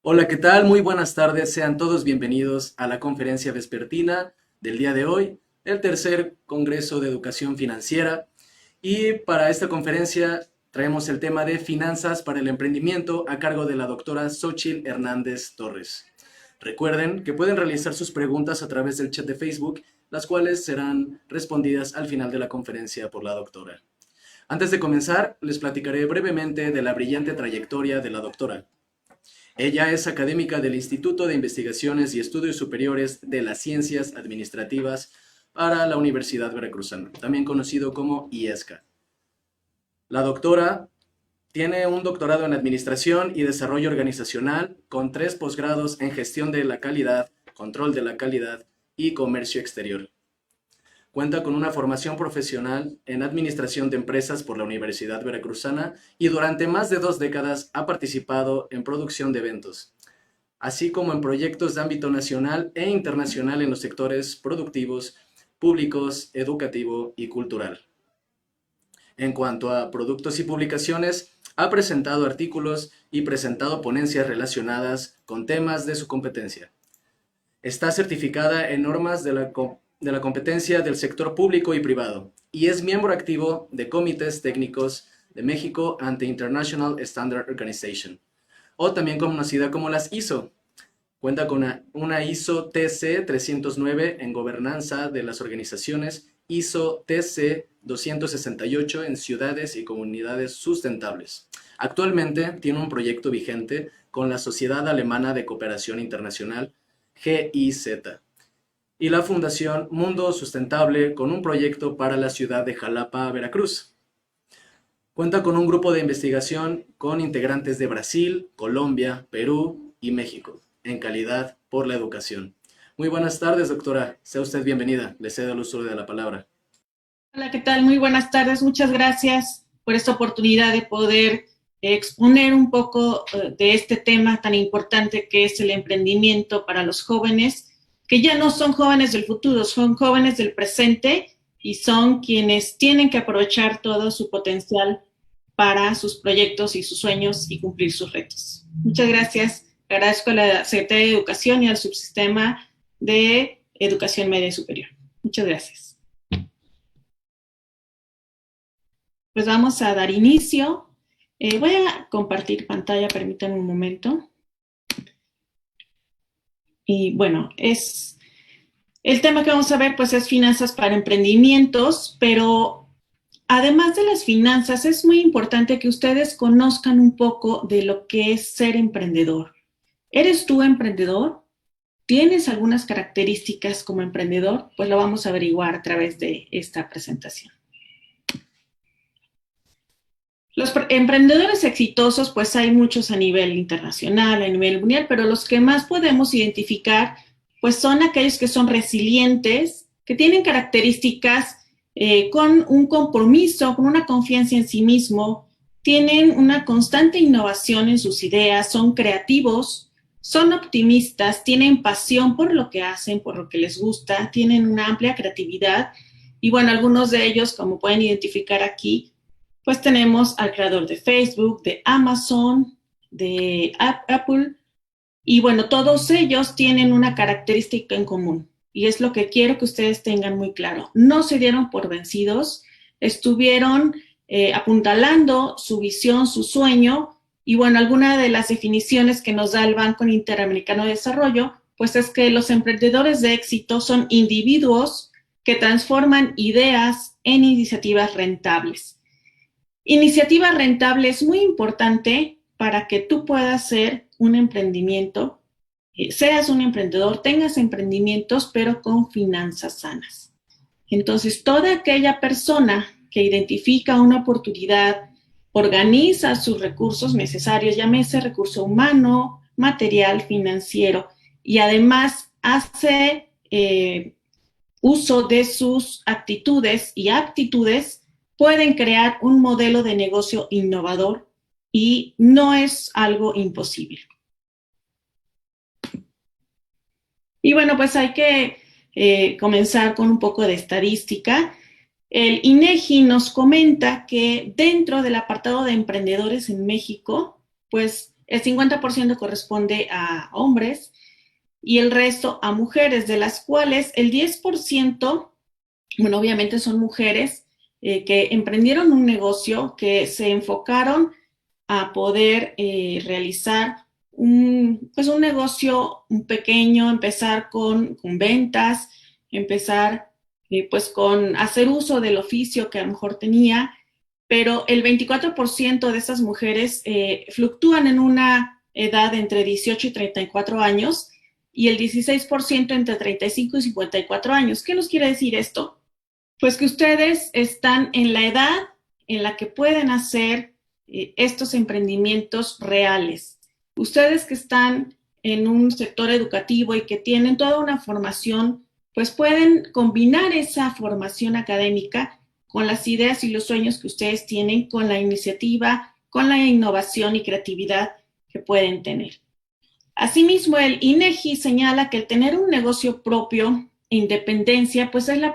Hola, ¿qué tal? Muy buenas tardes. Sean todos bienvenidos a la conferencia vespertina del día de hoy, el tercer Congreso de Educación Financiera. Y para esta conferencia traemos el tema de finanzas para el emprendimiento a cargo de la doctora Xóchitl Hernández Torres. Recuerden que pueden realizar sus preguntas a través del chat de Facebook, las cuales serán respondidas al final de la conferencia por la doctora. Antes de comenzar, les platicaré brevemente de la brillante trayectoria de la doctora. Ella es académica del Instituto de Investigaciones y Estudios Superiores de las Ciencias Administrativas para la Universidad Veracruzana, también conocido como IESCA. La doctora tiene un doctorado en Administración y Desarrollo Organizacional con 3 posgrados en Gestión de la Calidad, Control de la Calidad y Comercio Exterior. Cuenta con una formación profesional en Administración de Empresas por la Universidad Veracruzana y durante más de 2 décadas ha participado en producción de eventos, así como en proyectos de ámbito nacional e internacional en los sectores productivos, públicos, educativo y cultural. En cuanto a productos y publicaciones, ha presentado artículos y presentado ponencias relacionadas con temas de su competencia. Está certificada en normas de la competencia del sector público y privado y es miembro activo de comités técnicos de México ante International Standard Organization, o también conocida como las ISO. Cuenta con una ISO TC 309 en gobernanza de las organizaciones, ISO TC 268 en ciudades y comunidades sustentables. Actualmente tiene un proyecto vigente con la Sociedad Alemana de Cooperación Internacional, GIZ, y la Fundación Mundo Sustentable con un proyecto para la ciudad de Jalapa, Veracruz. Cuenta con un grupo de investigación con integrantes de Brasil, Colombia, Perú y México, en calidad por la educación. Muy buenas tardes, doctora. Sea usted bienvenida. Le cedo el uso de la palabra. Hola, ¿qué tal? Muy buenas tardes. Muchas gracias por esta oportunidad de poder exponer un poco de este tema tan importante que es el emprendimiento para los jóvenes, que ya no son jóvenes del futuro, son jóvenes del presente y son quienes tienen que aprovechar todo su potencial para sus proyectos y sus sueños y cumplir sus retos. Muchas gracias. Agradezco a la Secretaría de Educación y al Subsistema de Educación Media y Superior. Muchas gracias. Pues vamos a dar inicio. Voy a compartir pantalla, permítanme un momento. Y bueno, el tema que vamos a ver pues es finanzas para emprendimientos, pero además de las finanzas es muy importante que ustedes conozcan un poco de lo que es ser emprendedor. ¿Eres tú emprendedor? ¿Tienes algunas características como emprendedor? Pues lo vamos a averiguar a través de esta presentación. Los emprendedores exitosos, pues hay muchos a nivel internacional, a nivel mundial, pero los que más podemos identificar, pues son aquellos que son resilientes, que tienen características con un compromiso, con una confianza en sí mismo, tienen una constante innovación en sus ideas, son creativos, son optimistas, tienen pasión por lo que hacen, por lo que les gusta, tienen una amplia creatividad y bueno, algunos de ellos, como pueden identificar aquí, pues tenemos al creador de Facebook, de Amazon, de Apple, y bueno, todos ellos tienen una característica en común, y es lo que quiero que ustedes tengan muy claro. No se dieron por vencidos, estuvieron apuntalando su visión, su sueño, y bueno, alguna de las definiciones que nos da el Banco Interamericano de Desarrollo, pues es que los emprendedores de éxito son individuos que transforman ideas en iniciativas rentables. Iniciativa rentable es muy importante para que tú puedas ser un emprendimiento, seas un emprendedor, tengas emprendimientos, pero con finanzas sanas. Entonces, toda aquella persona que identifica una oportunidad, organiza sus recursos necesarios, llámese recurso humano, material, financiero, y además hace uso de sus actitudes y aptitudes, pueden crear un modelo de negocio innovador y no es algo imposible. Y bueno, pues hay que comenzar con un poco de estadística. El INEGI nos comenta que dentro del apartado de emprendedores en México, pues el 50% corresponde a hombres y el resto a mujeres, de las cuales el 10%, bueno, obviamente son mujeres que emprendieron un negocio, que se enfocaron a poder realizar pues un negocio pequeño, empezar con ventas, empezar pues con hacer uso del oficio que a lo mejor tenía, pero el 24% de estas mujeres fluctúan en una edad entre 18 y 34 años y el 16% entre 35 y 54 años. ¿Qué nos quiere decir esto? Pues que ustedes están en la edad en la que pueden hacer estos emprendimientos reales. Ustedes que están en un sector educativo y que tienen toda una formación, pues pueden combinar esa formación académica con las ideas y los sueños que ustedes tienen, con la iniciativa, con la innovación y creatividad que pueden tener. Asimismo, el INEGI señala que el tener un negocio propio, independencia, pues es el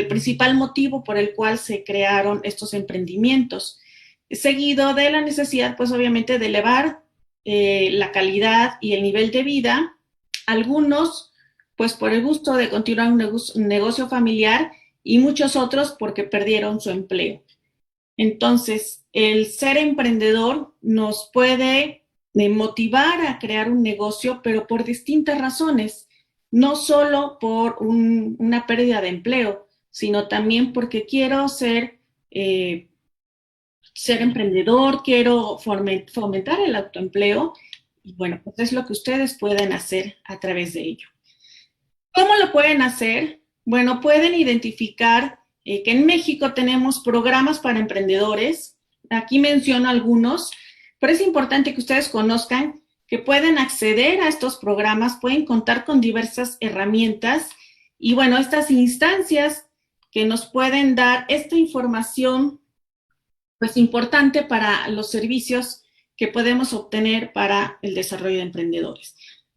principal motivo por el cual se crearon estos emprendimientos, seguido de la necesidad, pues obviamente, de elevar la calidad y el nivel de vida. Algunos, pues por el gusto de continuar un negocio familiar y muchos otros porque perdieron su empleo. Entonces, el ser emprendedor nos puede motivar a crear un negocio, pero por distintas razones, no solo por una pérdida de empleo, sino también porque quiero ser emprendedor, quiero fomentar el autoempleo y bueno, pues es lo que ustedes pueden hacer a través de ello. ¿Cómo lo pueden hacer? Bueno, pueden identificar que en México tenemos programas para emprendedores. Aquí menciono algunos, pero es importante que ustedes conozcan que pueden acceder a estos programas, pueden contar con diversas herramientas y bueno, estas instancias que nos pueden dar esta información pues importante para los servicios que podemos obtener para el desarrollo de emprendedores.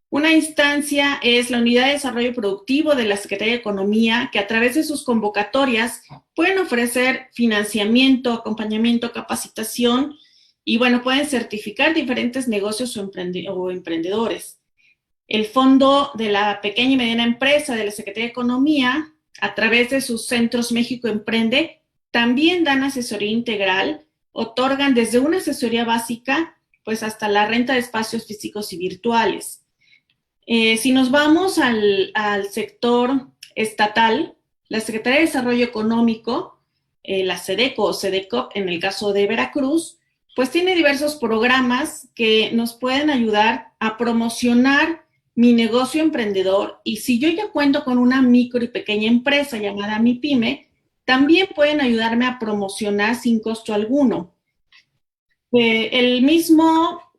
Una instancia es la Unidad de Desarrollo Productivo de la Secretaría de Economía, que a través de sus convocatorias pueden ofrecer financiamiento, acompañamiento, capacitación y, bueno, pueden certificar diferentes negocios o emprendedores. El Fondo de la Pequeña y Mediana Empresa de la Secretaría de Economía, a través de sus centros México Emprende, también dan asesoría integral, otorgan desde una asesoría básica, pues hasta la renta de espacios físicos y virtuales. Si nos vamos al sector estatal, la Secretaría de Desarrollo Económico, la SEDECO o SEDECOP en el caso de Veracruz, pues tiene diversos programas que nos pueden ayudar a promocionar mi negocio emprendedor. Y si yo ya cuento con una micro y pequeña empresa llamada MiPyme, también pueden ayudarme a promocionar sin costo alguno.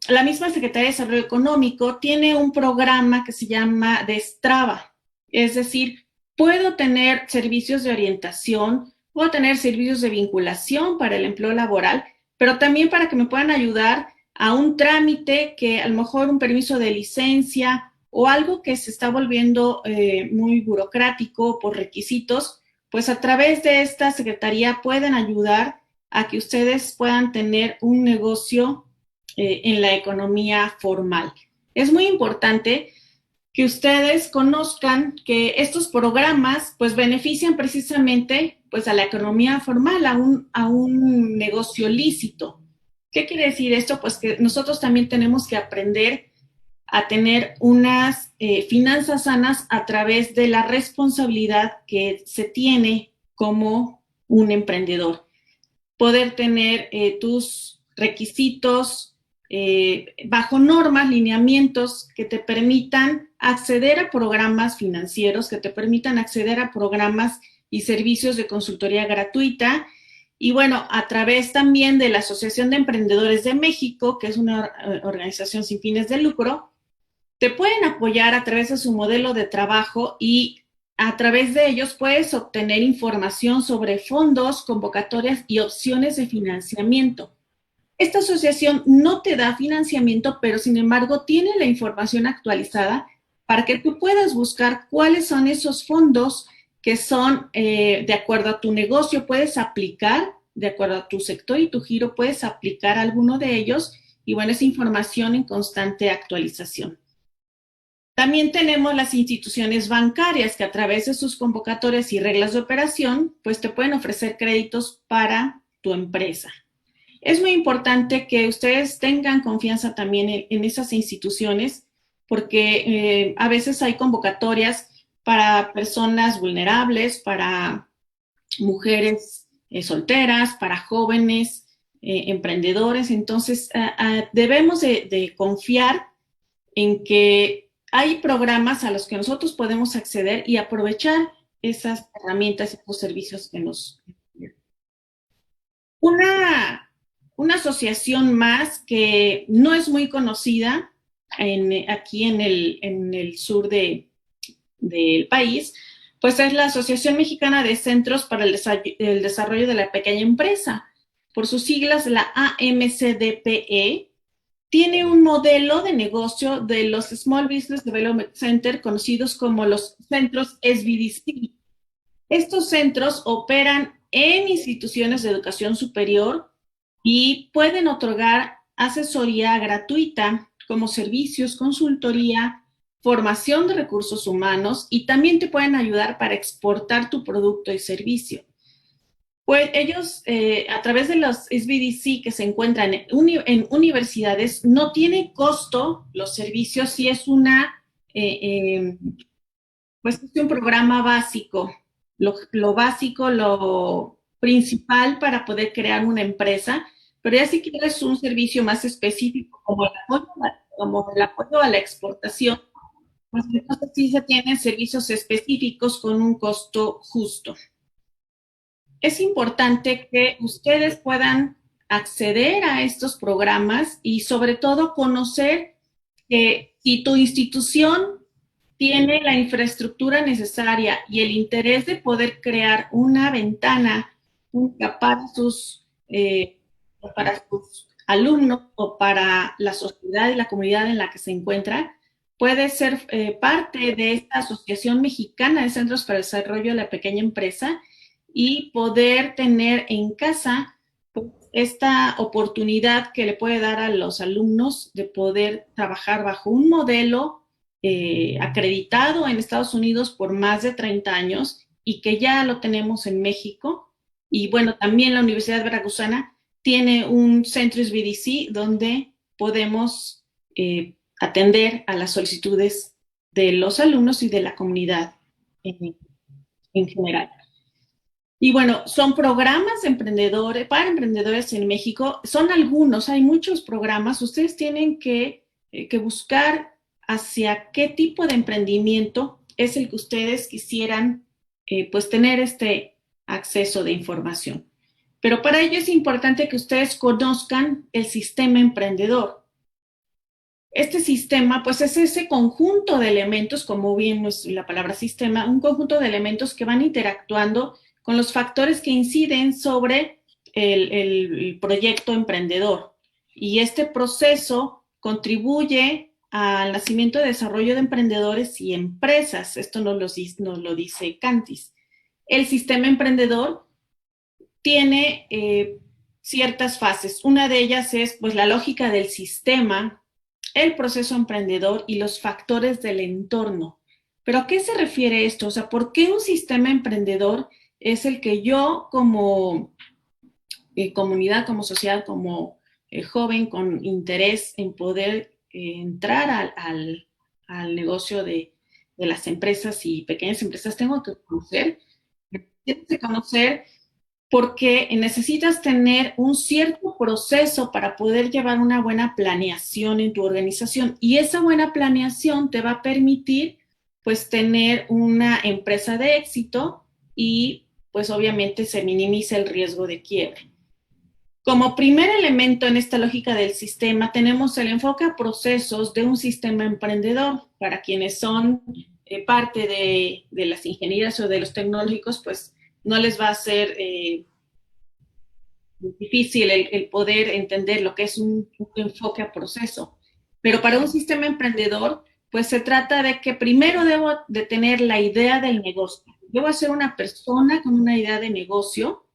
La misma Secretaría de Desarrollo Económico tiene un programa que se llama Destraba, es decir, puedo tener servicios de orientación, puedo tener servicios de vinculación para el empleo laboral, pero también para que me puedan ayudar a un trámite que a lo mejor un permiso de licencia o algo que se está volviendo muy burocrático por requisitos, pues a través de esta secretaría pueden ayudar a que ustedes puedan tener un negocio en la economía formal. Es muy importante que ustedes conozcan que estos programas pues benefician precisamente pues a la economía formal, a un negocio lícito. ¿Qué quiere decir esto? Pues que nosotros también tenemos que aprender a tener unas finanzas sanas a través de la responsabilidad que se tiene como un emprendedor. Poder tener tus requisitos bajo normas, lineamientos que te permitan acceder a programas financieros, que te permitan acceder a programas y servicios de consultoría gratuita. Y bueno, a través también de la Asociación de Emprendedores de México, que es una organización sin fines de lucro, te pueden apoyar a través de su modelo de trabajo y a través de ellos puedes obtener información sobre fondos, convocatorias y opciones de financiamiento. Esta asociación no te da financiamiento, pero sin embargo tiene la información actualizada para que tú puedas buscar cuáles son esos fondos que son de acuerdo a tu negocio, puedes aplicar, de acuerdo a tu sector y tu giro, puedes aplicar alguno de ellos y bueno, es información en constante actualización. También tenemos las instituciones bancarias que a través de sus convocatorias y reglas de operación, pues te pueden ofrecer créditos para tu empresa. Es muy importante que ustedes tengan confianza también en esas instituciones, porque a veces hay convocatorias para personas vulnerables, para mujeres solteras, para jóvenes emprendedores. Entonces, debemos de confiar en que hay programas a los que nosotros podemos acceder y aprovechar esas herramientas y esos servicios que nos... Una asociación más que no es muy conocida aquí en el sur del país, pues es la Asociación Mexicana de Centros para el Desarrollo de la Pequeña Empresa. Por sus siglas, la AMCDPE, tiene un modelo de negocio de los Small Business Development Center, conocidos como los centros SBDC. Estos centros operan en instituciones de educación superior y pueden otorgar asesoría gratuita como servicios, consultoría, formación de recursos humanos, y también te pueden ayudar para exportar tu producto y servicio. Pues ellos, a través de los SBDC que se encuentran en universidades, no tiene costo los servicios si es pues es un programa básico, lo básico, lo principal para poder crear una empresa, pero ya si quieres un servicio más específico como el apoyo a la exportación, pues entonces sí se tienen servicios específicos con un costo justo. Es importante que ustedes puedan acceder a estos programas y sobre todo conocer que si tu institución tiene la infraestructura necesaria y el interés de poder crear una ventana única para sus alumnos o para la sociedad y la comunidad en la que se encuentra, puede ser parte de esta Asociación Mexicana de Centros para el Desarrollo de la Pequeña Empresa y poder tener en casa pues, esta oportunidad que le puede dar a los alumnos de poder trabajar bajo un modelo acreditado en Estados Unidos por más de 30 años y que ya lo tenemos en México. Y bueno, también la Universidad Veracruzana tiene un centro SBDC donde podemos atender a las solicitudes de los alumnos y de la comunidad en general. Y bueno, son programas de emprendedores, para emprendedores en México. Son algunos, hay muchos programas. Ustedes tienen que buscar hacia qué tipo de emprendimiento es el que ustedes quisieran pues tener este acceso de información. Pero para ello es importante que ustedes conozcan el sistema emprendedor. Este sistema, pues es ese conjunto de elementos, como bien es la palabra sistema, un conjunto de elementos que van interactuando con los factores que inciden sobre el proyecto emprendedor. Y este proceso contribuye al nacimiento y desarrollo de emprendedores y empresas. Esto nos lo dice Cantis. El sistema emprendedor tiene ciertas fases. Una de ellas es pues, la lógica del sistema, el proceso emprendedor y los factores del entorno. ¿Pero a qué se refiere esto? O sea, ¿por qué un sistema emprendedor es el que yo como comunidad, como sociedad, como joven con interés en poder entrar al negocio de las empresas y pequeñas empresas tengo que conocer? Tienes que conocer porque necesitas tener un cierto proceso para poder llevar una buena planeación en tu organización y esa buena planeación te va a permitir pues tener una empresa de éxito y pues obviamente se minimiza el riesgo de quiebre. Como primer elemento en esta lógica del sistema tenemos el enfoque a procesos de un sistema emprendedor. Para quienes son parte de las ingenierías o de los tecnológicos, pues no les va a ser difícil el poder entender lo que es un enfoque a proceso. Pero para un sistema emprendedor, pues se trata de que primero debo de tener la idea del negocio. Debo ser una persona con una idea de negocio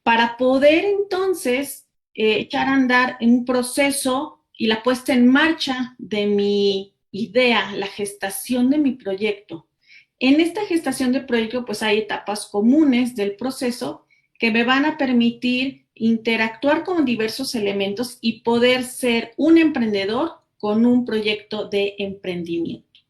para poder entonces echar a andar en un proceso y la puesta en marcha de mi idea, la gestación de mi proyecto. En esta gestación de proyecto, pues hay etapas comunes del proceso que me van a permitir interactuar con diversos elementos y poder ser un emprendedor con un proyecto de emprendimiento.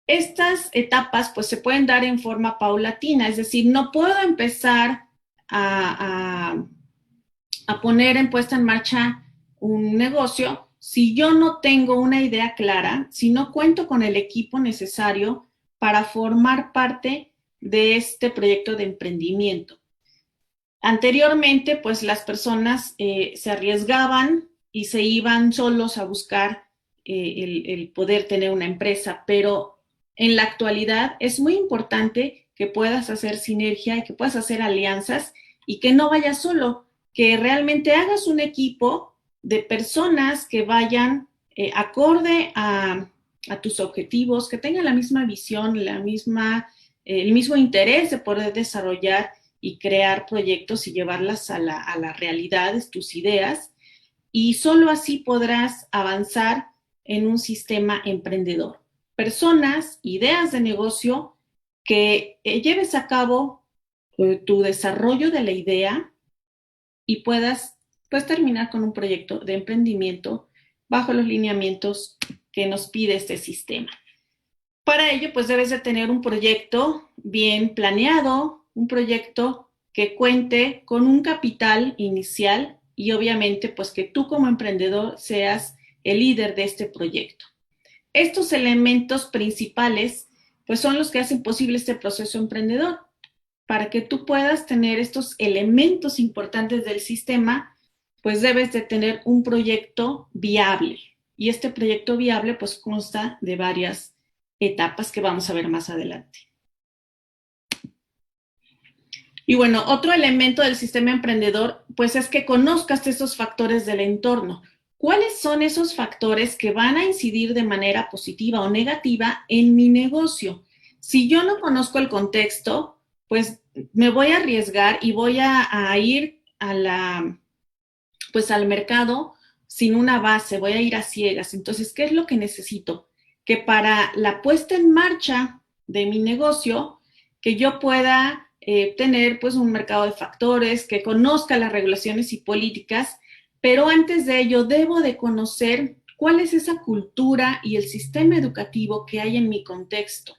Estas etapas pues se pueden dar en forma paulatina, es decir, no puedo empezar a poner en puesta en marcha un negocio si yo no tengo una idea clara, si no cuento con el equipo necesario para formar parte de este proyecto de emprendimiento. Anteriormente, pues las personas se arriesgaban y se iban solos a buscar el poder tener una empresa, pero en la actualidad es muy importante que puedas hacer sinergia y que puedas hacer alianzas y que no vayas solo, que realmente hagas un equipo de personas que vayan acorde a tus objetivos, que tengan la misma visión, el mismo interés de poder desarrollar y crear proyectos y llevarlas a la realidad, tus ideas, y solo así podrás avanzar en un sistema emprendedor. Personas, ideas de negocio, que lleves a cabo tu desarrollo de la idea y puedas pues terminar con un proyecto de emprendimiento bajo los lineamientos que nos pide este sistema. Para ello, pues debes de tener un proyecto bien planeado, un proyecto que cuente con un capital inicial y obviamente pues que tú como emprendedor seas el líder de este proyecto. Estos elementos principales pues son los que hacen posible este proceso emprendedor. Para que tú puedas tener estos elementos importantes del sistema, pues debes de tener un proyecto viable. Y este proyecto viable pues consta de varias etapas que vamos a ver más adelante. Y bueno, otro elemento del sistema emprendedor, pues es que conozcas estos factores del entorno. ¿Cuáles son esos factores que van a incidir de manera positiva o negativa en mi negocio? Si yo no conozco el contexto, pues me voy a arriesgar y voy a ir pues al mercado sin una base, voy a ir a ciegas. Entonces, ¿qué es lo que necesito? Que para la puesta en marcha de mi negocio, que yo pueda tener pues un mercado de factores, que conozca las regulaciones y políticas, pero antes de ello debo de conocer cuál es esa cultura y el sistema educativo que hay en mi contexto.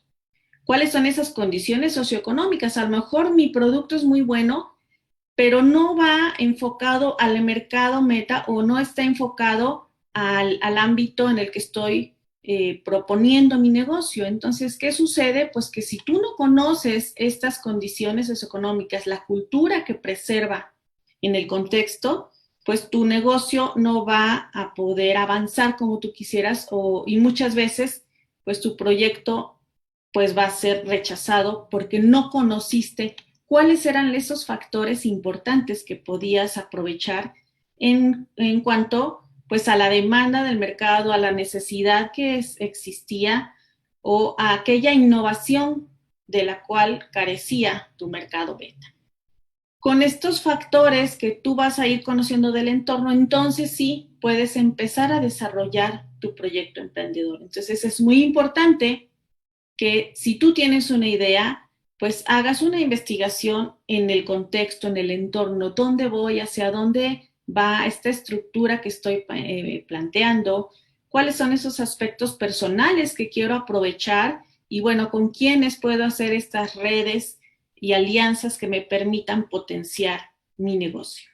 ¿Cuáles son esas condiciones socioeconómicas? A lo mejor mi producto es muy bueno, pero no va enfocado al mercado meta o no está enfocado al ámbito en el que estoy proponiendo mi negocio. Entonces, ¿qué sucede? Pues que si tú no conoces estas condiciones socioeconómicas, la cultura que preserva en el contexto, pues tu negocio no va a poder avanzar como tú quisieras y muchas veces, pues tu proyecto pues va a ser rechazado porque no conociste cuáles eran esos factores importantes que podías aprovechar en cuanto pues a la demanda del mercado, a la necesidad que existía o a aquella innovación de la cual carecía tu mercado beta. Con estos factores que tú vas a ir conociendo del entorno, entonces sí puedes empezar a desarrollar tu proyecto emprendedor. Entonces es muy importante que si tú tienes una idea, pues hagas una investigación en el contexto, en el entorno, dónde voy, hacia dónde va esta estructura que estoy planteando, cuáles son esos aspectos personales que quiero aprovechar y bueno, con quiénes puedo hacer estas redes y alianzas que me permitan potenciar mi negocio.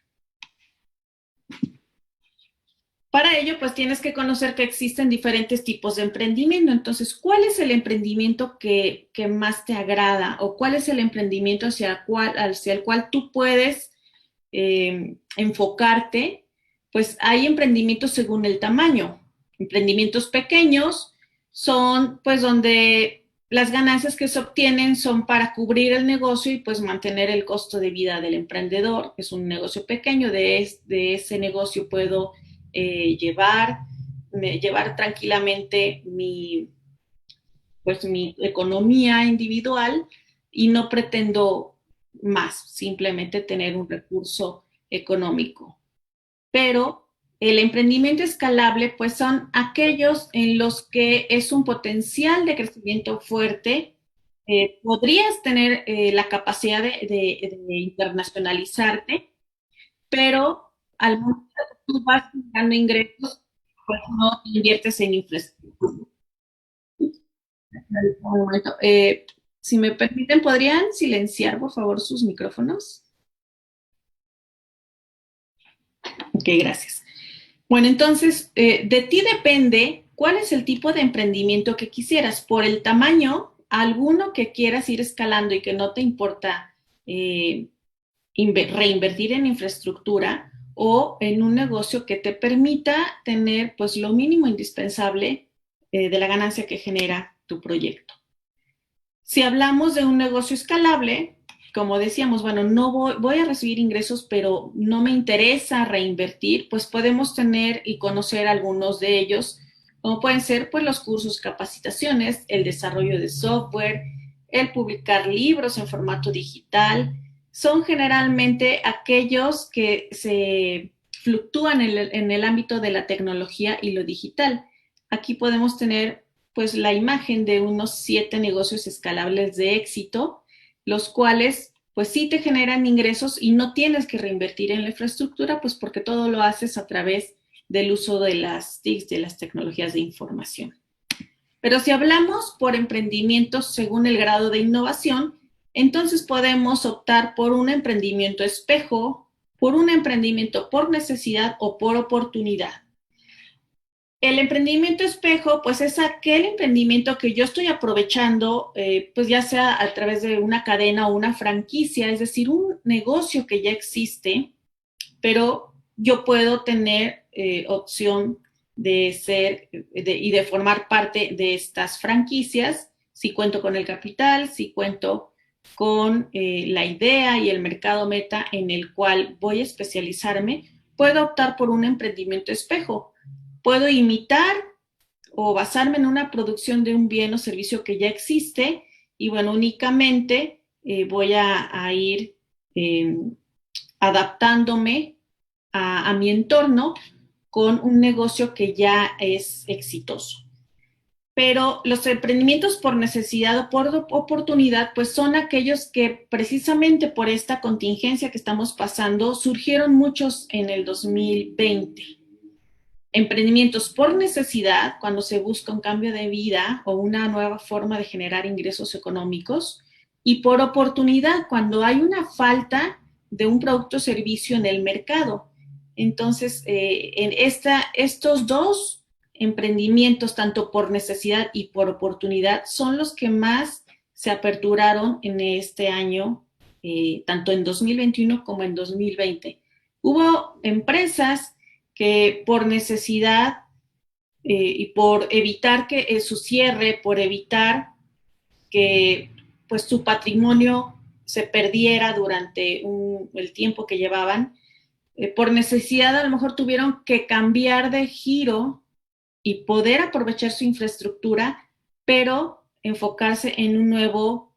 Para ello, pues tienes que conocer que existen diferentes tipos de emprendimiento. Entonces, ¿cuál es el emprendimiento que más te agrada? ¿O cuál es el emprendimiento hacia el cual tú puedes enfocarte? Pues hay emprendimientos según el tamaño. Emprendimientos pequeños son pues donde las ganancias que se obtienen son para cubrir el negocio y pues mantener el costo de vida del emprendedor. Es un negocio pequeño, de ese negocio puedo llevar tranquilamente mi economía individual y no pretendo más, simplemente tener un recurso económico. Pero El emprendimiento escalable, pues son aquellos en los que es un potencial de crecimiento fuerte. Podrías tener la capacidad de internacionalizarte, pero al momento que tú vas generando ingresos, pues no inviertes en infraestructura. Un momento. Si me permiten, ¿podrían silenciar, por favor, sus micrófonos? Ok, gracias. Bueno, entonces, de ti depende cuál es el tipo de emprendimiento que quisieras. Por el tamaño, alguno que quieras ir escalando y que no te importa reinvertir en infraestructura o en un negocio que te permita tener pues lo mínimo indispensable de la ganancia que genera tu proyecto. Si hablamos de un negocio escalable, como decíamos, bueno, no voy a recibir ingresos, pero no me interesa reinvertir, pues podemos tener y conocer algunos de ellos, como pueden ser pues los cursos, capacitaciones, el desarrollo de software, el publicar libros en formato digital. Son generalmente aquellos que se fluctúan en el ámbito de la tecnología y lo digital. Aquí podemos tener pues la imagen de unos 7 negocios escalables de éxito, los cuales pues sí te generan ingresos y no tienes que reinvertir en la infraestructura, pues porque todo lo haces a través del uso de las TICs, de las tecnologías de información. Pero si hablamos por emprendimientos según el grado de innovación, entonces podemos optar por un emprendimiento espejo, por un emprendimiento por necesidad o por oportunidad. El emprendimiento espejo, pues es aquel emprendimiento que yo estoy aprovechando, pues ya sea a través de una cadena o una franquicia, es decir, un negocio que ya existe, pero yo puedo tener opción de ser y de formar parte de estas franquicias si cuento con el capital, si cuento con la idea y el mercado meta en el cual voy a especializarme, puedo optar por un emprendimiento espejo. Puedo imitar o basarme en una producción de un bien o servicio que ya existe y bueno, únicamente voy a ir adaptándome a mi entorno con un negocio que ya es exitoso. Pero los emprendimientos por necesidad o por oportunidad, pues son aquellos que precisamente por esta contingencia que estamos pasando, surgieron muchos en el 2020. Emprendimientos por necesidad, cuando se busca un cambio de vida o una nueva forma de generar ingresos económicos, y por oportunidad, cuando hay una falta de un producto o servicio en el mercado. Entonces, estos dos emprendimientos, tanto por necesidad y por oportunidad, son los que más se aperturaron en este año, tanto en 2021 como en 2020. Hubo empresas que por necesidad y por evitar que su cierre, por evitar que pues su patrimonio se perdiera durante el tiempo que llevaban, por necesidad a lo mejor tuvieron que cambiar de giro y poder aprovechar su infraestructura, pero enfocarse en un nuevo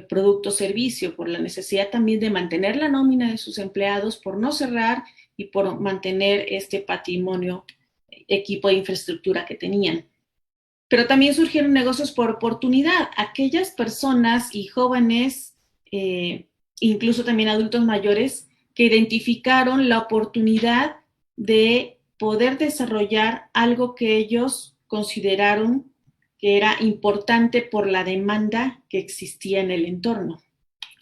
producto o servicio, por la necesidad también de mantener la nómina de sus empleados, por no cerrar y por mantener este patrimonio, equipo de infraestructura que tenían. Pero también surgieron negocios por oportunidad. Aquellas personas y jóvenes, incluso también adultos mayores, que identificaron la oportunidad de poder desarrollar algo que ellos consideraron que era importante por la demanda que existía en el entorno.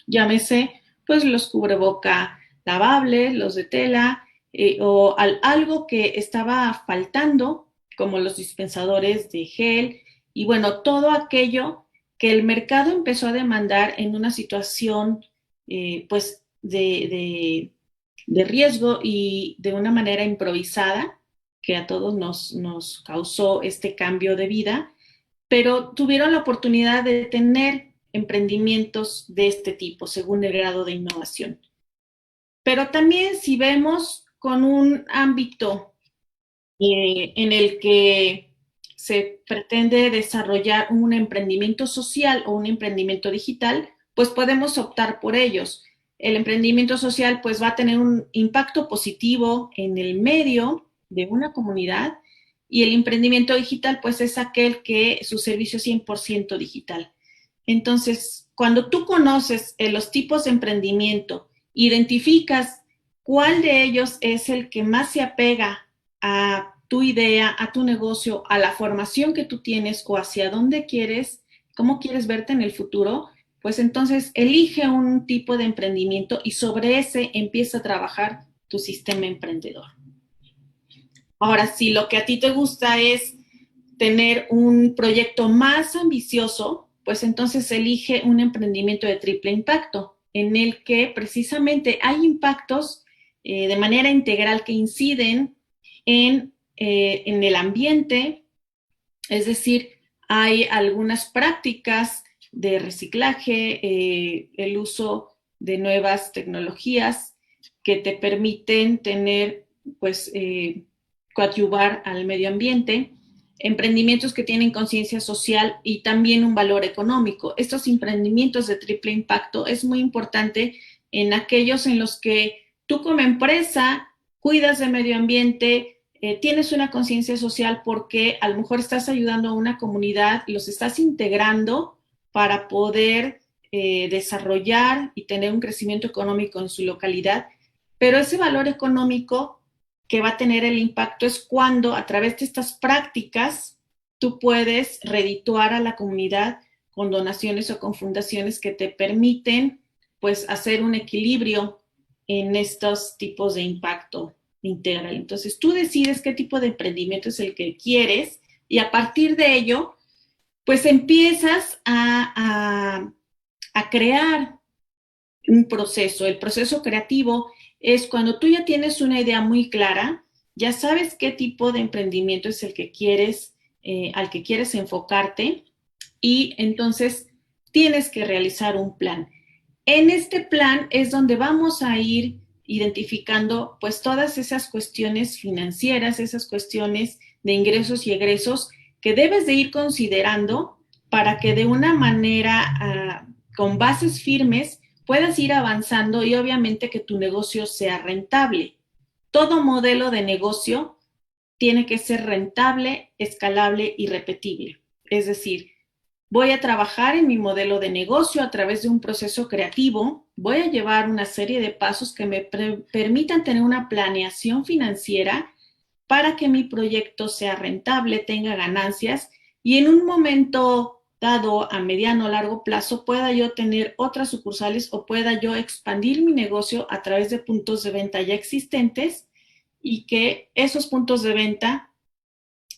Llámese, pues, los cubreboca lavables, los de tela, o algo que estaba faltando, como los dispensadores de gel, y bueno, todo aquello que el mercado empezó a demandar en una situación, pues, de riesgo y de una manera improvisada, que a todos nos causó este cambio de vida, pero tuvieron la oportunidad de tener emprendimientos de este tipo, según el grado de innovación. Pero también si vemos con un ámbito en el que se pretende desarrollar un emprendimiento social o un emprendimiento digital, pues podemos optar por ellos. El emprendimiento social pues va a tener un impacto positivo en el medio de una comunidad, y el emprendimiento digital pues es aquel que su servicio es 100% digital. Entonces, cuando tú conoces los tipos de emprendimiento, identificas cuál de ellos es el que más se apega a tu idea, a tu negocio, a la formación que tú tienes o hacia dónde quieres, cómo quieres verte en el futuro, pues entonces elige un tipo de emprendimiento y sobre ese empieza a trabajar tu sistema emprendedor. Ahora, si lo que a ti te gusta es tener un proyecto más ambicioso, pues entonces elige un emprendimiento de triple impacto, en el que precisamente hay impactos de manera integral que inciden en el ambiente, es decir, hay algunas prácticas de reciclaje, el uso de nuevas tecnologías que te permiten tener, pues, coadyuvar al medio ambiente, emprendimientos que tienen conciencia social y también un valor económico. Estos emprendimientos de triple impacto es muy importante en aquellos en los que tú como empresa cuidas del medio ambiente, tienes una conciencia social porque a lo mejor estás ayudando a una comunidad, los estás integrando para poder desarrollar y tener un crecimiento económico en su localidad, pero ese valor económico que va a tener el impacto es cuando a través de estas prácticas tú puedes redituar a la comunidad con donaciones o con fundaciones que te permiten pues hacer un equilibrio en estos tipos de impacto integral. Entonces tú decides qué tipo de emprendimiento es el que quieres y a partir de ello pues empiezas a crear un proceso. El proceso creativo es cuando tú ya tienes una idea muy clara, ya sabes qué tipo de emprendimiento es el que quieres, al que quieres enfocarte y entonces tienes que realizar un plan. En este plan es donde vamos a ir identificando pues todas esas cuestiones financieras, esas cuestiones de ingresos y egresos que debes de ir considerando para que de una manera con bases firmes puedas ir avanzando y obviamente que tu negocio sea rentable. Todo modelo de negocio tiene que ser rentable, escalable y repetible. Es decir, voy a trabajar en mi modelo de negocio a través de un proceso creativo, voy a llevar una serie de pasos que me permitan tener una planeación financiera para que mi proyecto sea rentable, tenga ganancias y en un momento dado a mediano o largo plazo pueda yo tener otras sucursales o pueda yo expandir mi negocio a través de puntos de venta ya existentes y que esos puntos de venta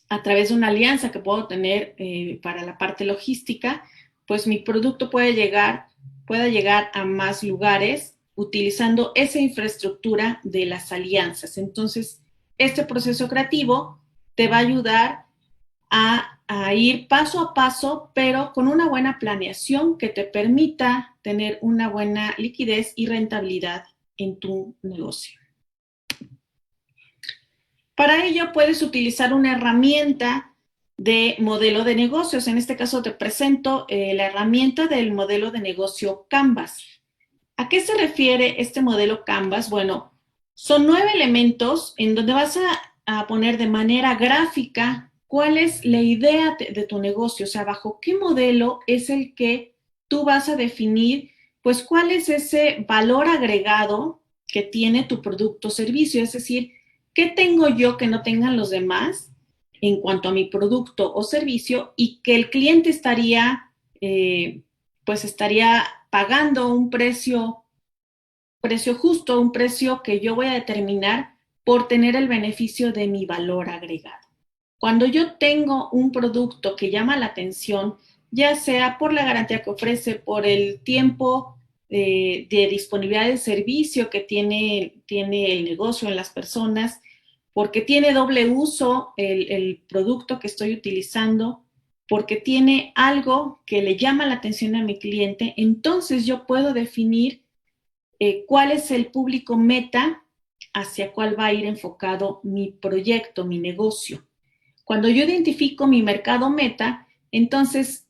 a través de una alianza que puedo tener para la parte logística, pues mi producto pueda llegar a más lugares utilizando esa infraestructura de las alianzas. Entonces, este proceso creativo te va a ayudar a ir paso a paso, pero con una buena planeación que te permita tener una buena liquidez y rentabilidad en tu negocio. Para ello puedes utilizar una herramienta de modelo de negocios. En este caso te presento la herramienta del modelo de negocio Canvas. ¿A qué se refiere este modelo Canvas? Bueno, son 9 elementos en donde vas a poner de manera gráfica cuál es la idea de tu negocio, o sea, bajo qué modelo es el que tú vas a definir, pues cuál es ese valor agregado que tiene tu producto o servicio, es decir, ¿qué tengo yo que no tengan los demás en cuanto a mi producto o servicio y que el cliente estaría, pues estaría pagando un precio justo, un precio que yo voy a determinar por tener el beneficio de mi valor agregado? Cuando yo tengo un producto que llama la atención, ya sea por la garantía que ofrece, por el tiempo de disponibilidad de servicio que tiene el negocio en las personas, porque tiene doble uso el producto que estoy utilizando, porque tiene algo que le llama la atención a mi cliente, entonces yo puedo definir cuál es el público meta hacia cuál va a ir enfocado mi proyecto, mi negocio. Cuando yo identifico mi mercado meta, entonces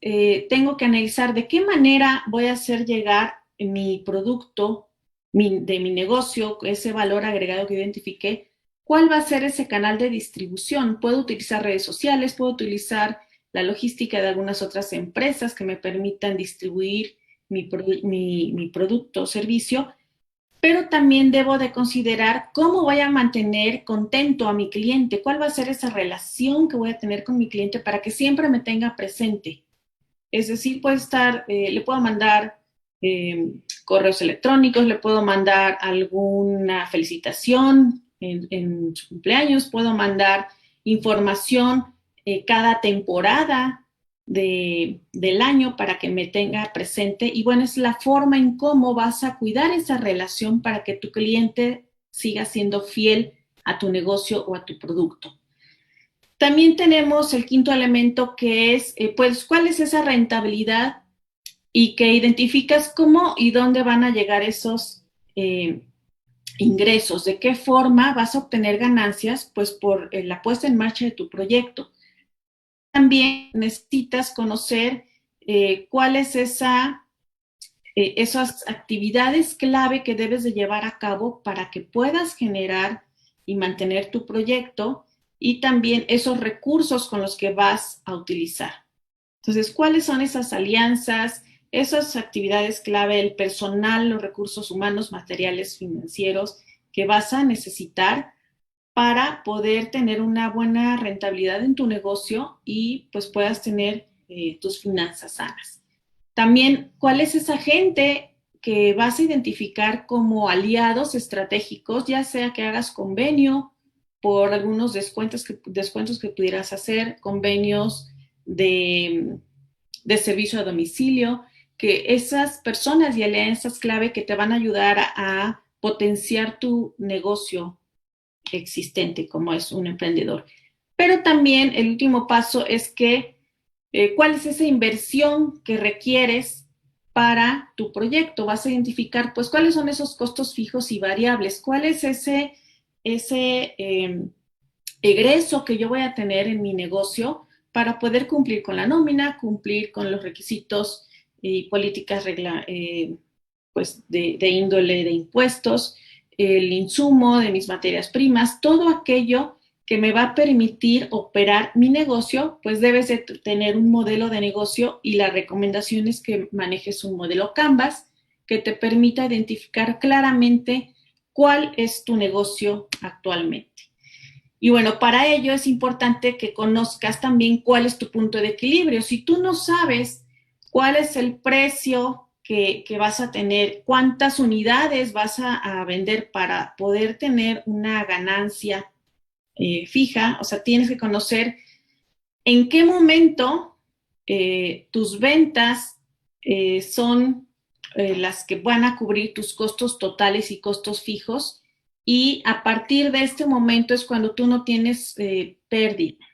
tengo que analizar de qué manera voy a hacer llegar mi producto de mi negocio, ese valor agregado que identifiqué, ¿cuál va a ser ese canal de distribución? Puedo utilizar redes sociales, puedo utilizar la logística de algunas otras empresas que me permitan distribuir mi producto o servicio, pero también debo de considerar cómo voy a mantener contento a mi cliente, cuál va a ser esa relación que voy a tener con mi cliente para que siempre me tenga presente. Es decir, le puedo mandar correos electrónicos, le puedo mandar alguna felicitación en su cumpleaños, puedo mandar información cada temporada del año para que me tenga presente. Y bueno, es la forma en cómo vas a cuidar esa relación para que tu cliente siga siendo fiel a tu negocio o a tu producto. También tenemos el quinto elemento que es, pues, ¿cuál es esa rentabilidad? Y que identificas cómo y dónde van a llegar esos ingresos, de qué forma vas a obtener ganancias, pues por la puesta en marcha de tu proyecto. También necesitas conocer cuál es esas actividades clave que debes de llevar a cabo para que puedas generar y mantener tu proyecto, y también esos recursos con los que vas a utilizar. Entonces, ¿cuáles son esas alianzas, esas actividades clave, el personal, los recursos humanos, materiales, financieros que vas a necesitar para poder tener una buena rentabilidad en tu negocio y pues puedas tener tus finanzas sanas? También, ¿cuál es esa gente que vas a identificar como aliados estratégicos, ya sea que hagas convenio por algunos descuentos que pudieras hacer, convenios de servicio a domicilio, que esas personas y alianzas clave que te van a ayudar a potenciar tu negocio existente como es un emprendedor. Pero también el último paso es que ¿cuál es esa inversión que requieres para tu proyecto? Vas a identificar, pues, cuáles son esos costos fijos y variables, cuál es ese egreso que yo voy a tener en mi negocio para poder cumplir con la nómina, cumplir con los requisitos y políticas pues de índole de impuestos, el insumo de mis materias primas, todo aquello que me va a permitir operar mi negocio, pues debes de tener un modelo de negocio, y la recomendación es que manejes un modelo Canvas que te permita identificar claramente cuál es tu negocio actualmente. Y bueno, para ello es importante que conozcas también cuál es tu punto de equilibrio. Si tú no sabes cuál es el precio que vas a tener, cuántas unidades vas a vender para poder tener una ganancia fija, o sea, tienes que conocer en qué momento tus ventas son las que van a cubrir tus costos totales y costos fijos, y a partir de este momento es cuando tú no tienes pérdida.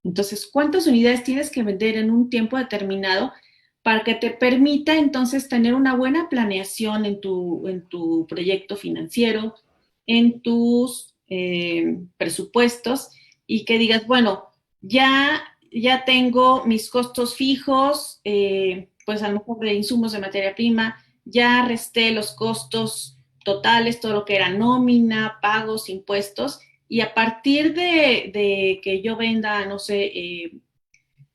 Entonces, ¿cuántas unidades tienes que vender en un tiempo determinado para que te permita entonces tener una buena planeación en tu proyecto financiero, en tus presupuestos, y que digas, bueno, ya tengo mis costos fijos, pues a lo mejor de insumos de materia prima, ya resté los costos totales, todo lo que era nómina, pagos, impuestos, y a partir de que yo venda, no sé,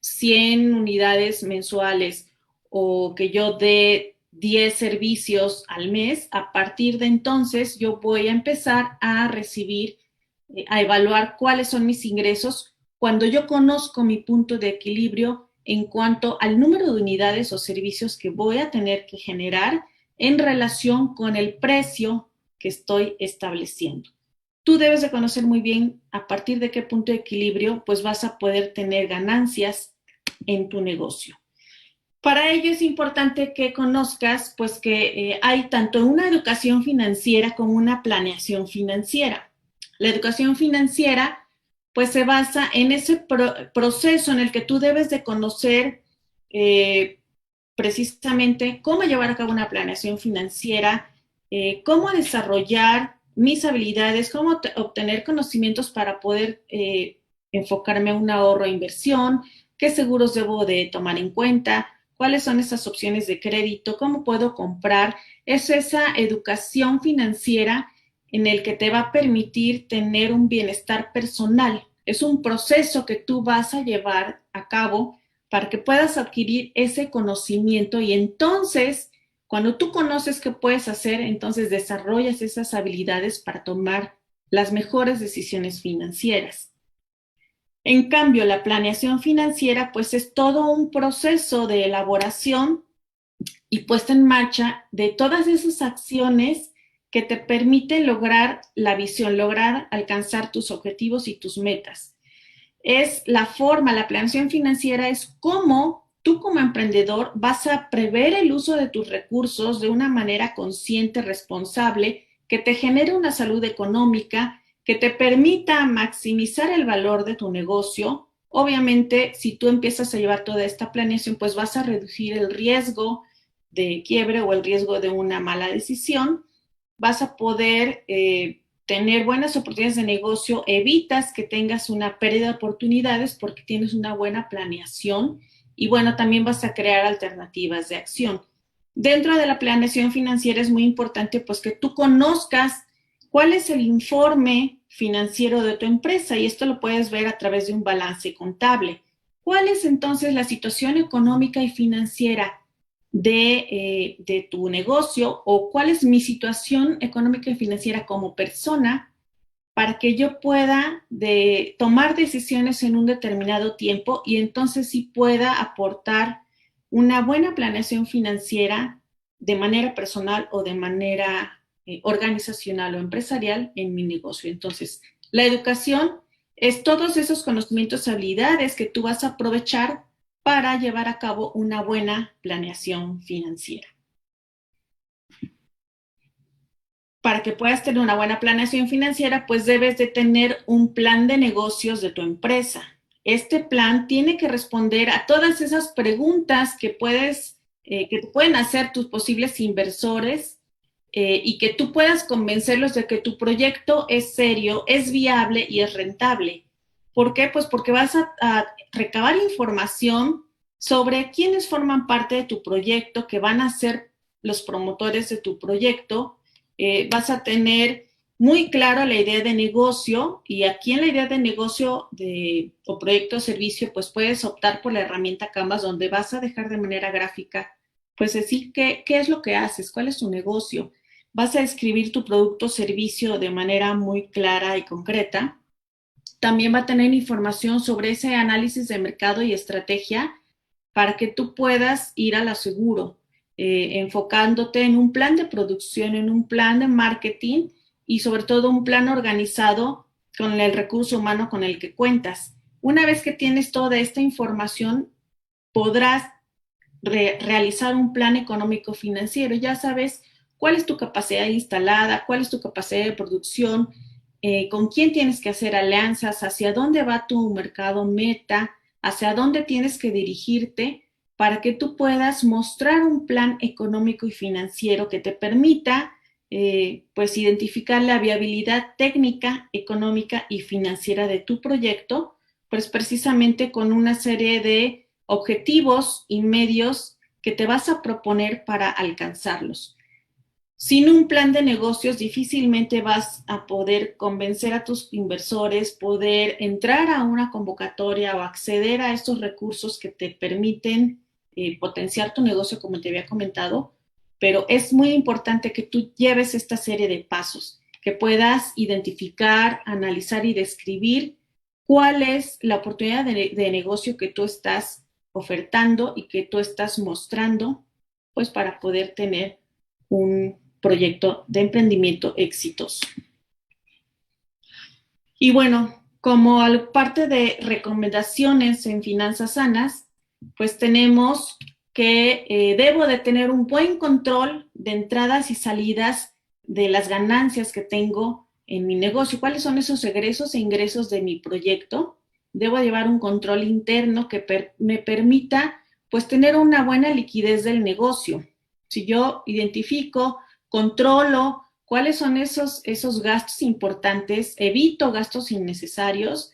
100 unidades mensuales, o que yo dé 10 servicios al mes, a partir de entonces yo voy a empezar a recibir, a evaluar cuáles son mis ingresos cuando yo conozco mi punto de equilibrio en cuanto al número de unidades o servicios que voy a tener que generar en relación con el precio que estoy estableciendo. Tú debes de conocer muy bien a partir de qué punto de equilibrio pues vas a poder tener ganancias en tu negocio. Para ello es importante que conozcas pues que hay tanto una educación financiera como una planeación financiera. La educación financiera pues se basa en ese proceso en el que tú debes de conocer precisamente cómo llevar a cabo una planeación financiera, cómo desarrollar mis habilidades, cómo obtener conocimientos para poder enfocarme a un ahorro e inversión, qué seguros debo de tomar en cuenta, cuáles son esas opciones de crédito, cómo puedo comprar. Es esa educación financiera en el que te va a permitir tener un bienestar personal. Es un proceso que tú vas a llevar a cabo para que puedas adquirir ese conocimiento y entonces, cuando tú conoces qué puedes hacer, entonces desarrollas esas habilidades para tomar las mejores decisiones financieras. En cambio, la planeación financiera, pues es todo un proceso de elaboración y puesta en marcha de todas esas acciones que te permiten lograr la visión, lograr alcanzar tus objetivos y tus metas. Es la forma, la planeación financiera es cómo tú como emprendedor vas a prever el uso de tus recursos de una manera consciente, responsable, que te genere una salud económica, que te permita maximizar el valor de tu negocio. Obviamente, si tú empiezas a llevar toda esta planeación, pues vas a reducir el riesgo de quiebre o el riesgo de una mala decisión. Vas a poder tener buenas oportunidades de negocio, evitas que tengas una pérdida de oportunidades porque tienes una buena planeación y bueno, también vas a crear alternativas de acción. Dentro de la planeación financiera es muy importante pues que tú conozcas cuál es el informe financiero de tu empresa y esto lo puedes ver a través de un balance contable. ¿Cuál es entonces la situación económica y financiera de tu negocio o cuál es mi situación económica y financiera como persona para que yo pueda tomar decisiones en un determinado tiempo y entonces sí pueda aportar una buena planeación financiera de manera personal o de manera organizacional o empresarial en mi negocio. Entonces, la educación es todos esos conocimientos, habilidades que tú vas a aprovechar para llevar a cabo una buena planeación financiera. Para que puedas tener una buena planeación financiera, pues debes de tener un plan de negocios de tu empresa. Este plan tiene que responder a todas esas preguntas que te pueden hacer tus posibles inversores y que tú puedas convencerlos de que tu proyecto es serio, es viable y es rentable. ¿Por qué? Pues porque vas a recabar información sobre quiénes forman parte de tu proyecto, que van a ser los promotores de tu proyecto. Vas a tener muy claro la idea de negocio y aquí en la idea de negocio o proyecto o servicio, pues puedes optar por la herramienta Canvas donde vas a dejar de manera gráfica, pues decir qué es lo que haces, cuál es tu negocio. Vas a escribir tu producto o servicio de manera muy clara y concreta. También va a tener información sobre ese análisis de mercado y estrategia para que tú puedas ir a lo seguro, enfocándote en un plan de producción, en un plan de marketing y sobre todo un plan organizado con el recurso humano con el que cuentas. Una vez que tienes toda esta información, podrás realizar un plan económico financiero. Ya sabes cuál es tu capacidad instalada, cuál es tu capacidad de producción, con quién tienes que hacer alianzas, hacia dónde va tu mercado meta, hacia dónde tienes que dirigirte para que tú puedas mostrar un plan económico y financiero que te permita pues identificar la viabilidad técnica, económica y financiera de tu proyecto, pues precisamente con una serie de objetivos y medios que te vas a proponer para alcanzarlos. Sin un plan de negocios difícilmente vas a poder convencer a tus inversores, poder entrar a una convocatoria o acceder a estos recursos que te permiten potenciar tu negocio, como te había comentado, pero es muy importante que tú lleves esta serie de pasos, que puedas identificar, analizar y describir cuál es la oportunidad de negocio que tú estás ofertando y que tú estás mostrando, pues para poder tener un proyecto de emprendimiento exitoso. Y bueno, como parte de recomendaciones en finanzas sanas, pues tenemos que debo de tener un buen control de entradas y salidas de las ganancias que tengo en mi negocio. ¿Cuáles son esos egresos e ingresos de mi proyecto? Debo llevar un control interno que me permita pues tener una buena liquidez del negocio. Si yo identifico, controlo cuáles son esos gastos importantes, evito gastos innecesarios,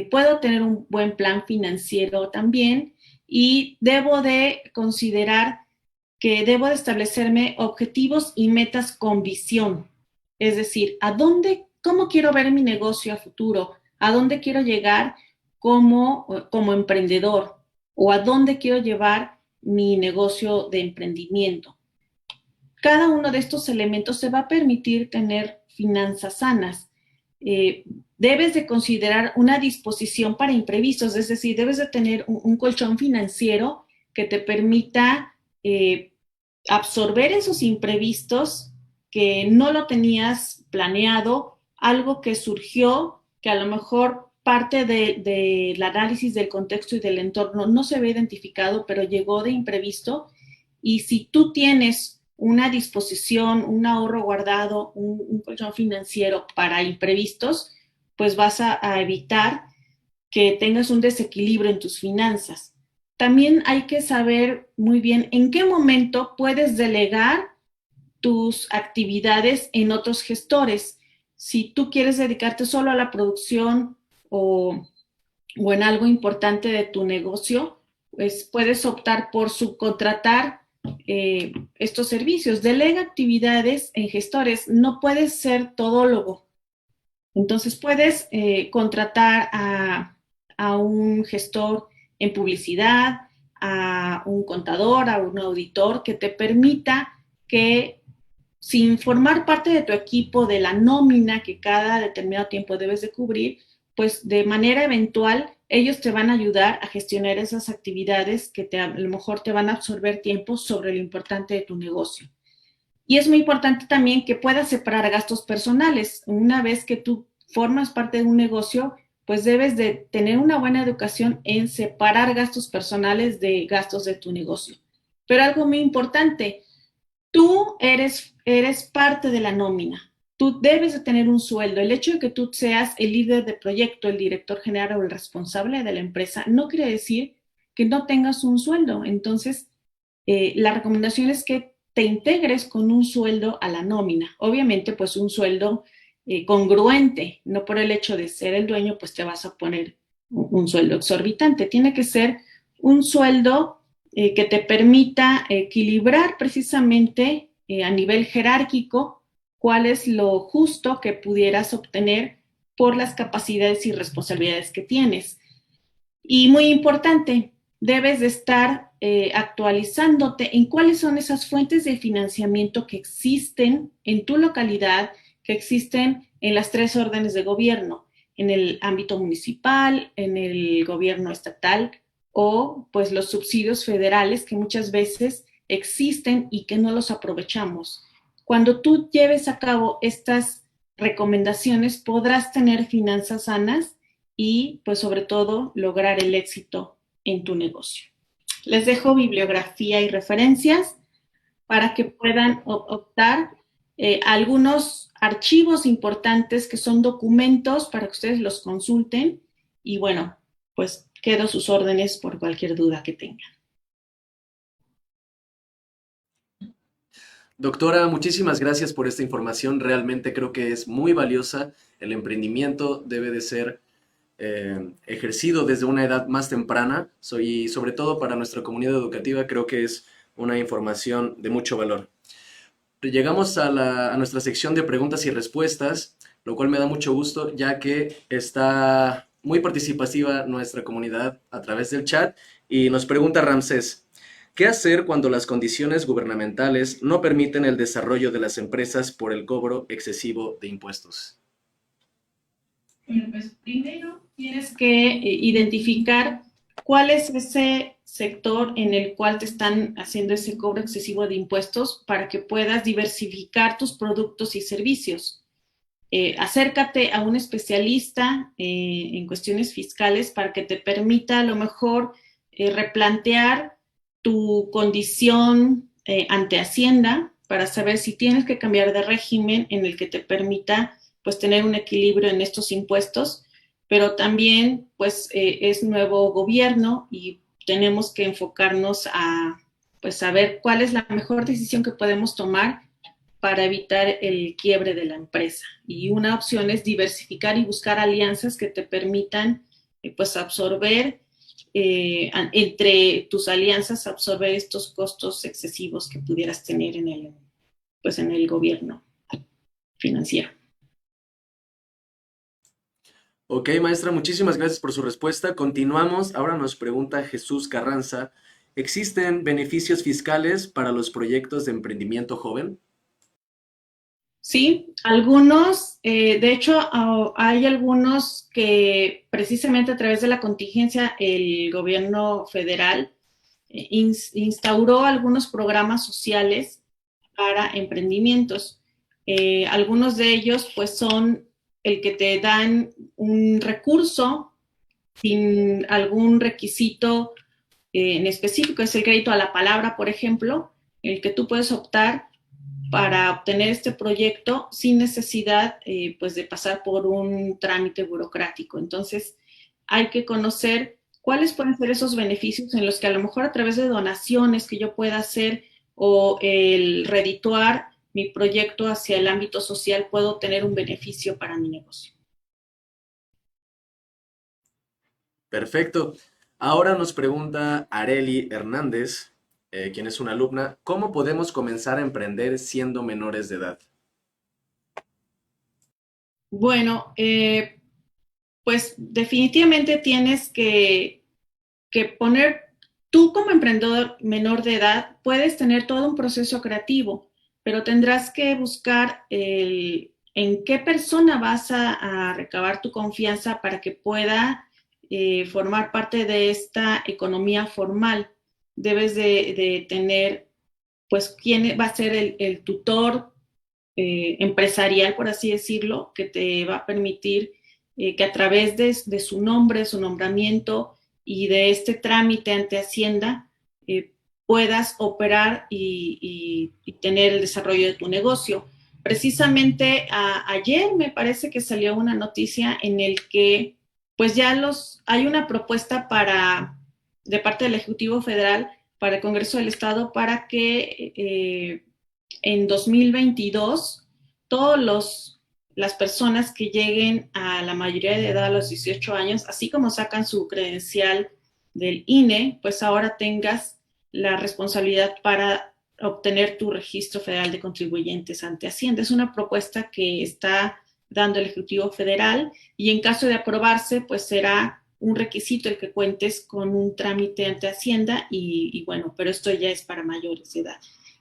puedo tener un buen plan financiero también y debo de considerar que debo de establecerme objetivos y metas con visión. Es decir, cómo quiero ver mi negocio a futuro, a dónde quiero llegar como emprendedor o a dónde quiero llevar mi negocio de emprendimiento. Cada uno de estos elementos te va a permitir tener finanzas sanas. Debes de considerar una disposición para imprevistos, es decir, debes de tener un colchón financiero que te permita absorber esos imprevistos que no lo tenías planeado, algo que surgió, que a lo mejor parte del análisis del contexto y del entorno no se ve identificado, pero llegó de imprevisto. Y si tú tienes una disposición, un ahorro guardado, un colchón financiero para imprevistos, pues vas a evitar que tengas un desequilibrio en tus finanzas. También hay que saber muy bien en qué momento puedes delegar tus actividades en otros gestores. Si tú quieres dedicarte solo a la producción o en algo importante de tu negocio, pues puedes optar por subcontratar estos servicios. Delega actividades en gestores. No puedes ser todólogo. Entonces puedes contratar a un gestor en publicidad, a un contador, a un auditor que te permita que sin formar parte de tu equipo de la nómina que cada determinado tiempo debes de cubrir, pues de manera eventual ellos te van a ayudar a gestionar esas actividades que a lo mejor te van a absorber tiempo sobre lo importante de tu negocio. Y es muy importante también que puedas separar gastos personales. Una vez que tú formas parte de un negocio, pues debes de tener una buena educación en separar gastos personales de gastos de tu negocio. Pero algo muy importante, tú eres parte de la nómina. Tú debes de tener un sueldo. El hecho de que tú seas el líder de proyecto, el director general o el responsable de la empresa, no quiere decir que no tengas un sueldo. Entonces, la recomendación es que te integres con un sueldo a la nómina. Obviamente, pues un sueldo congruente, no por el hecho de ser el dueño, pues te vas a poner un sueldo exorbitante. Tiene que ser un sueldo que te permita equilibrar precisamente a nivel jerárquico cuál es lo justo que pudieras obtener por las capacidades y responsabilidades que tienes. Y muy importante, debes de estar actualizándote en cuáles son esas fuentes de financiamiento que existen en tu localidad, que existen en las 3 órdenes de gobierno, en el ámbito municipal, en el gobierno estatal o pues los subsidios federales que muchas veces existen y que no los aprovechamos. Cuando tú lleves a cabo estas recomendaciones, podrás tener finanzas sanas y pues sobre todo lograr el éxito en tu negocio. Les dejo bibliografía y referencias para que puedan optar algunos archivos importantes que son documentos para que ustedes los consulten y bueno, pues quedo a sus órdenes por cualquier duda que tengan. Doctora, muchísimas gracias por esta información. Realmente creo que es muy valiosa. El emprendimiento debe de ser ejercido desde una edad más temprana y sobre todo para nuestra comunidad educativa creo que es una información de mucho valor. Llegamos a nuestra sección de preguntas y respuestas, lo cual me da mucho gusto ya que está muy participativa nuestra comunidad a través del chat y nos pregunta Ramsés, ¿qué hacer cuando las condiciones gubernamentales no permiten el desarrollo de las empresas por el cobro excesivo de impuestos? Bueno, pues primero tienes que identificar cuál es ese sector en el cual te están haciendo ese cobro excesivo de impuestos para que puedas diversificar tus productos y servicios. Acércate a un especialista en cuestiones fiscales para que te permita a lo mejor replantear tu condición ante Hacienda para saber si tienes que cambiar de régimen en el que te permita pues tener un equilibrio en estos impuestos, pero también pues es nuevo gobierno y tenemos que enfocarnos a pues saber cuál es la mejor decisión que podemos tomar para evitar el quiebre de la empresa. Y una opción es diversificar y buscar alianzas que te permitan pues absorber entre tus alianzas absorber estos costos excesivos que pudieras tener en el gobierno. financiero. Ok, maestra, muchísimas gracias por su respuesta. Continuamos. Ahora nos pregunta Jesús Carranza, ¿existen beneficios fiscales para los proyectos de emprendimiento joven? Sí, algunos, de hecho, hay algunos que precisamente a través de la contingencia el gobierno federal instauró algunos programas sociales para emprendimientos. Algunos de ellos pues son el que te dan un recurso sin algún requisito en específico, es el crédito a la palabra, por ejemplo, el que tú puedes optar para obtener este proyecto sin necesidad pues de pasar por un trámite burocrático. Entonces, hay que conocer cuáles pueden ser esos beneficios en los que a lo mejor a través de donaciones que yo pueda hacer o el redituar mi proyecto hacia el ámbito social puedo tener un beneficio para mi negocio. Perfecto. Ahora nos pregunta Areli Hernández, quien es una alumna, ¿cómo podemos comenzar a emprender siendo menores de edad? Bueno, pues definitivamente tienes que poner, tú como emprendedor menor de edad, puedes tener todo un proceso creativo, pero tendrás que buscar en qué persona vas a recabar tu confianza para que pueda formar parte de esta economía formal. Debes de tener, pues, quién va a ser el tutor empresarial, por así decirlo, que te va a permitir que a través de su nombre, su nombramiento y de este trámite ante Hacienda puedas operar y tener el desarrollo de tu negocio. Precisamente ayer me parece que salió una noticia en el que pues ya hay una propuesta de parte del Ejecutivo Federal para el Congreso del Estado para que en 2022 las personas que lleguen a la mayoría de edad a los 18 años, así como sacan su credencial del INE, pues ahora tengas la responsabilidad para obtener tu registro federal de contribuyentes ante Hacienda. Es una propuesta que está dando el Ejecutivo Federal y en caso de aprobarse, pues será un requisito el que cuentes con un trámite ante Hacienda y bueno, pero esto ya es para mayores de edad.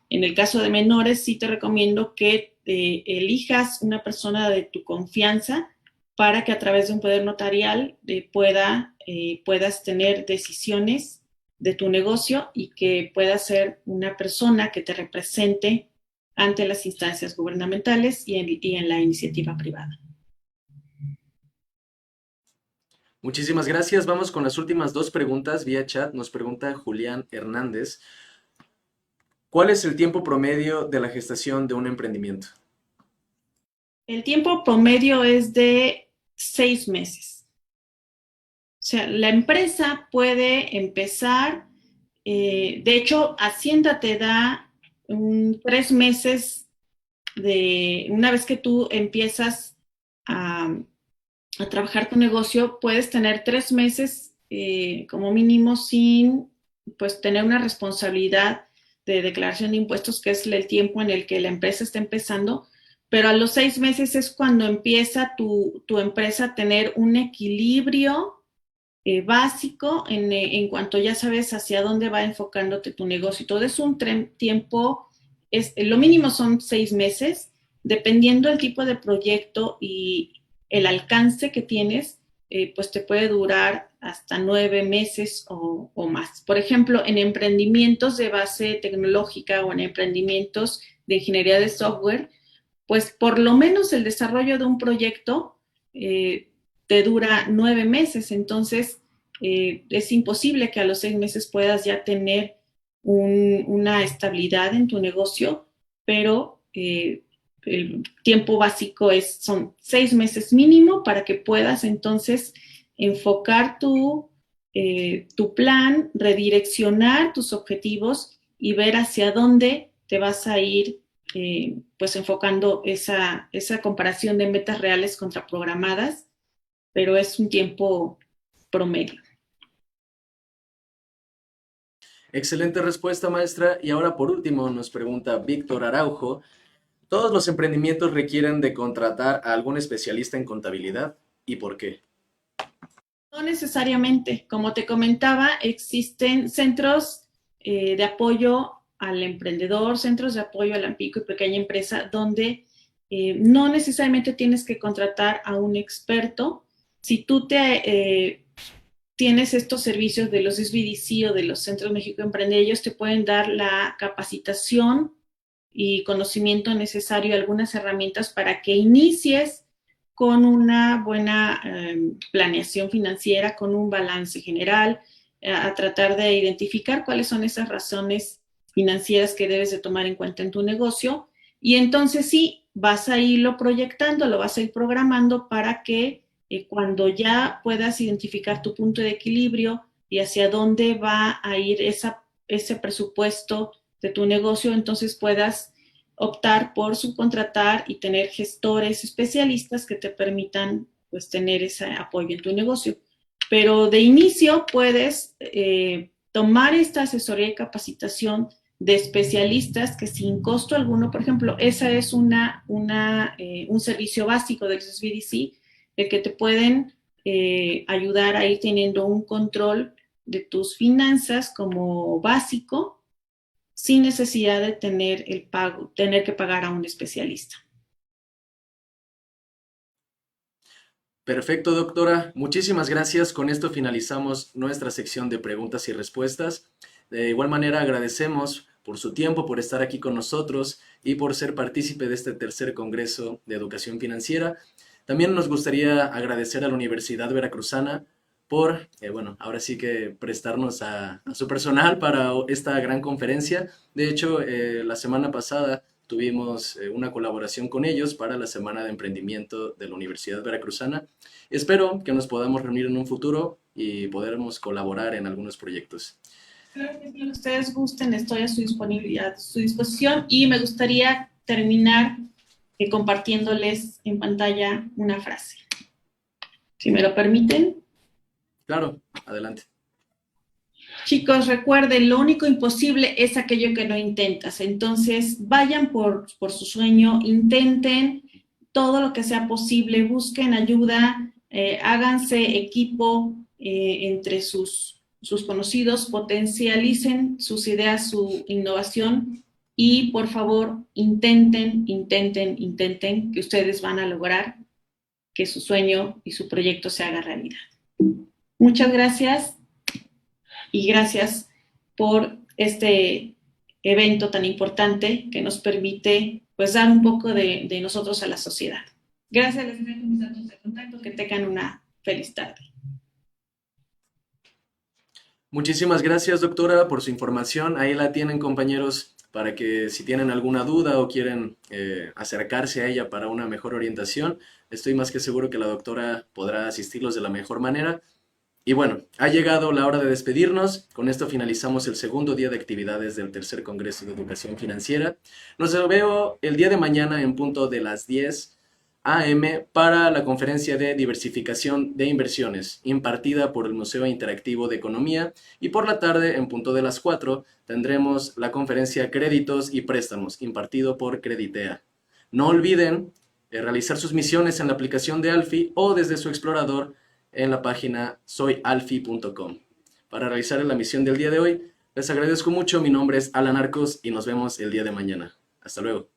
En el caso de menores, sí te recomiendo que elijas una persona de tu confianza para que a través de un poder notarial puedas tener decisiones de tu negocio y que pueda ser una persona que te represente ante las instancias gubernamentales y en la iniciativa privada. Muchísimas gracias. Vamos con las últimas dos preguntas vía chat. Nos pregunta Julián Hernández, ¿cuál es el tiempo promedio de la gestación de un emprendimiento? El tiempo promedio es de 6 meses. O sea, la empresa puede empezar, de hecho, Hacienda te da 3 meses una vez que tú empiezas a trabajar tu negocio, puedes tener 3 meses como mínimo sin pues tener una responsabilidad de declaración de impuestos, que es el tiempo en el que la empresa está empezando, pero a los 6 meses es cuando empieza tu empresa a tener un equilibrio básico en cuanto ya sabes hacia dónde va enfocándote tu negocio. Todo es un tiempo, lo mínimo son 6 meses, dependiendo del tipo de proyecto y el alcance que tienes, pues te puede durar hasta 9 meses o más. Por ejemplo, en emprendimientos de base tecnológica o en emprendimientos de ingeniería de software, pues por lo menos el desarrollo de un proyecto te dura 9 meses, entonces es imposible que a los 6 meses puedas ya tener una estabilidad en tu negocio, pero el tiempo básico son 6 meses mínimo para que puedas entonces enfocar tu plan, redireccionar tus objetivos y ver hacia dónde te vas a ir pues enfocando esa comparación de metas reales contra programadas, pero es un tiempo promedio. Excelente respuesta, maestra. Y ahora por último nos pregunta Víctor Araujo, ¿Todos los emprendimientos requieren de contratar a algún especialista en contabilidad y por qué? No necesariamente. Como te comentaba, existen centros de apoyo al emprendedor, centros de apoyo a la micro y pequeña empresa, donde no necesariamente tienes que contratar a un experto. Si tú tienes estos servicios de los SBDC o de los Centros México Emprende, ellos te pueden dar la capacitación y conocimiento necesario, algunas herramientas para que inicies con una buena planeación financiera, con un balance general, a tratar de identificar cuáles son esas razones financieras que debes de tomar en cuenta en tu negocio. Y entonces sí, vas a irlo proyectando, lo vas a ir programando para que cuando ya puedas identificar tu punto de equilibrio y hacia dónde va a ir ese presupuesto de tu negocio, entonces puedas optar por subcontratar y tener gestores especialistas que te permitan pues tener ese apoyo en tu negocio. Pero de inicio puedes tomar esta asesoría y capacitación de especialistas que sin costo alguno, por ejemplo, esa es un servicio básico del SBDC, el que te pueden ayudar a ir teniendo un control de tus finanzas como básico, sin necesidad de tener que pagar a un especialista. Perfecto, doctora. Muchísimas gracias. Con esto finalizamos nuestra sección de preguntas y respuestas. De igual manera, agradecemos por su tiempo, por estar aquí con nosotros y por ser partícipe de este tercer Congreso de Educación Financiera. También nos gustaría agradecer a la Universidad Veracruzana por, ahora sí que prestarnos a su personal para esta gran conferencia. De hecho, la semana pasada tuvimos una colaboración con ellos para la Semana de Emprendimiento de la Universidad Veracruzana. Espero que nos podamos reunir en un futuro y podamos colaborar en algunos proyectos. Claro que si ustedes gusten, estoy a su disponibilidad, a su disposición, y me gustaría terminar compartiéndoles en pantalla una frase. Si me lo permiten. Claro, adelante. Chicos, recuerden, lo único imposible es aquello que no intentas. Entonces, vayan por su sueño, intenten todo lo que sea posible, busquen ayuda, háganse equipo entre sus conocidos, potencialicen sus ideas, su innovación y por favor, intenten, que ustedes van a lograr que su sueño y su proyecto se haga realidad. Muchas gracias. Y gracias por este evento tan importante que nos permite pues dar un poco de nosotros a la sociedad. Gracias, les dejo mis datos de contacto, que tengan una feliz tarde. Muchísimas gracias, doctora, por su información. Ahí la tienen, compañeros, para que si tienen alguna duda o quieren acercarse a ella para una mejor orientación, estoy más que seguro que la doctora podrá asistirlos de la mejor manera. Y bueno, ha llegado la hora de despedirnos. Con esto finalizamos el segundo día de actividades del tercer Congreso de Educación Financiera. Nos veo el día de mañana en punto de las 10 a.m. para la conferencia de diversificación de inversiones impartida por el Museo Interactivo de Economía, y por la tarde en punto de las 4 tendremos la conferencia Créditos y Préstamos impartido por Creditea. No olviden realizar sus misiones en la aplicación de Alfi o desde su explorador en la página soyalfi.com. Para realizar la misión del día de hoy, les agradezco mucho. Mi nombre es Alan Arcos y nos vemos el día de mañana. Hasta luego.